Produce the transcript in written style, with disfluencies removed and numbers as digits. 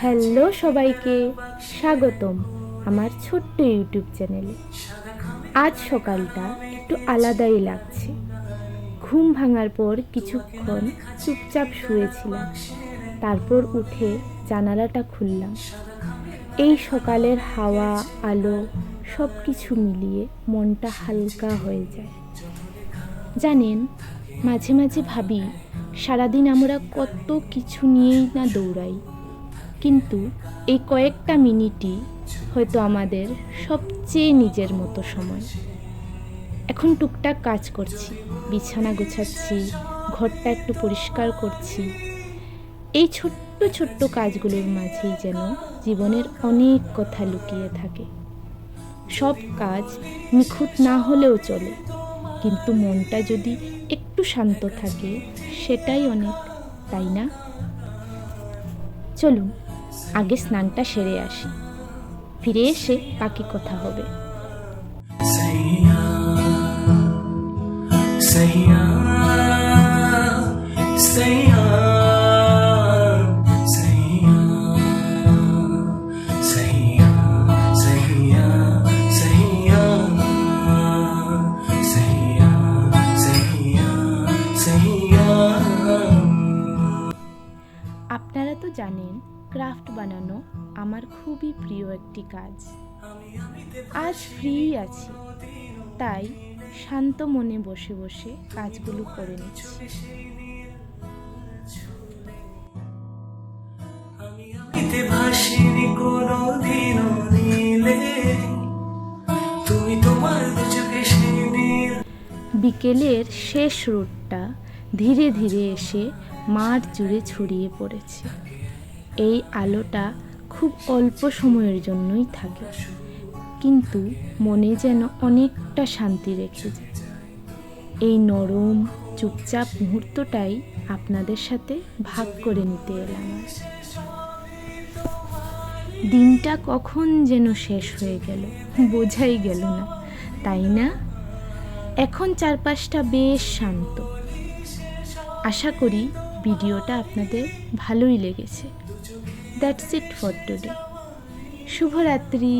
Hello সবাইকে, স্বাগতম আমার ছোট্ট ইউটিউব চ্যানেলে। আজ সকালটা একটু আলাদাই লাগছে। ঘুম ভাঙার পর কিছুক্ষণ চুপচাপ শুয়েছিলাম, তারপর উঠে জানালাটা খুললাম। এই সকালের হাওয়া, আলো সব কিছু মিলিয়ে মনটা হালকা হয়ে যায়। জানেন, মাঝে মাঝে ভাবি সারাদিন আমরা কত কিছু নিয়েই না দৌড়াই, কিন্তু এই কয়েকটা মিনিটই হয়তো আমাদের সবচেয়ে নিজের মতো সময়। এখন টুকটাক কাজ করছি, বিছানা গোছাচ্ছি, ঘরটা একটু পরিষ্কার করছি। এই ছোট্ট ছোট্ট কাজগুলোর মাঝেই যেন জীবনের অনেক কথা লুকিয়ে থাকে। সব কাজ নিখুঁত না হলেও চলে, কিন্তু মনটা যদি একটু শান্ত থাকে সেটাই অনেক, তাই না? চলুন আগে স্নানটা সেরে আসি, ফিরে এসে বাকি কথা হবে। আপনারা তো জানেন, ক্রাফট বানানো আমার খুবই প্রিয় একটি কাজ। আজ ফ্রি আছি, তাই শান্ত মনে বসে বসে কাজগুলো করে নিচ্ছি। বিকেলের শেষ রোদটা ধীরে ধীরে এসে মাঠ জুড়ে ছড়িয়ে পড়েছে। এই আলোটা খুব অল্প সময়ের জন্যই থাকে, কিন্তু মনে যেন অনেকটা শান্তি রেখে যায়। এই নরম চুপচাপ মুহূর্তটাই আপনাদের সাথে ভাগ করে নিতে এলাম। দিনটা কখন যেন শেষ হয়ে গেল, বোঝাই গেল না, তাই না? এখন চারপাশটা বেশ শান্ত। আশা করি ভিডিওটা আপনাদের ভালোই লেগেছে। That's it for today. শুভরাত্রি।